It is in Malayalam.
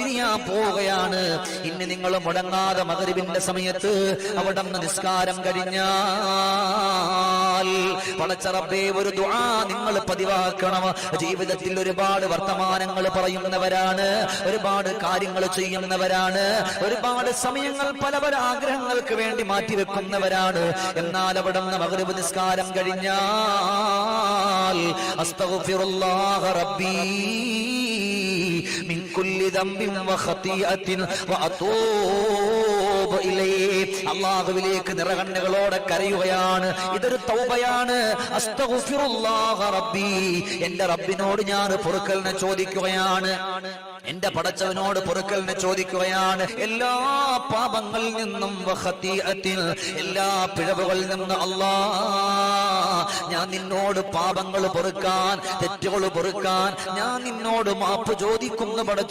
പിരിയാൻ പോവുകയാണ്. ഇനി നിങ്ങൾ മുടങ്ങാതെ മഗ്‌രിബിന്റെ സമയത്ത് അവിടെ നിസ്കാരം കഴിഞ്ഞാൽ പടച്ച റബ്ബേ ഒരു ദുആ നിങ്ങൾ പതിവാക്കണം. ജീവിതത്തിൽ ഒരുപാട് വർത്തമാനങ്ങൾ പറയുന്നവരാണ്, ഒരുപാട് കാര്യങ്ങൾ ചെയ്യുന്നവരാണ്, ഒരുപാട് സമയങ്ങൾ പല പല ആഗ്രഹങ്ങൾക്ക് വേണ്ടി മാറ്റിവെക്കുന്നവരാണ്. എന്നാൽ അവിടെ മഗ്‌രിബ് നിസ്കാരം കഴിഞ്ഞാൽ അസ്തഗ്ഫിറുല്ലാഹ റബ്ബി മിൻ കുല്ലി ദംബിൻ വഖതിഅത്തിൻ വഅതൂബു ഇലൈഹി. അല്ലാഹുവിലേക്ക് നിറകണ്ണുകളോടെ കരയുകയാണ്. ഇതൊരു തൗബയാണ്. അസ്തഗ്ഫിറുല്ലാഹ റബ്ബി, എന്റെ റബ്ബിനോട് ഞാൻ പൊറുക്കലിനെ ചോദിക്കുകയാണ്, എന്റെ പടച്ചവനോട് പൊറുക്കലിനെ ചോദിക്കുകയാണ്. എല്ലാ പാപങ്ങളിൽ നിന്നും വഖതിഅത്തിൻ, എല്ലാ പിഴവുകളിൽ നിന്നും അല്ലാഹ് ഞാൻ നിന്നോട് പാപങ്ങൾ പൊറുക്കാൻ, തെറ്റുകൾ പൊറുക്കാൻ ഞാൻ നിന്നോട് മാപ്പ് ചോദിക്കുന്നു പടച്ചവൻ.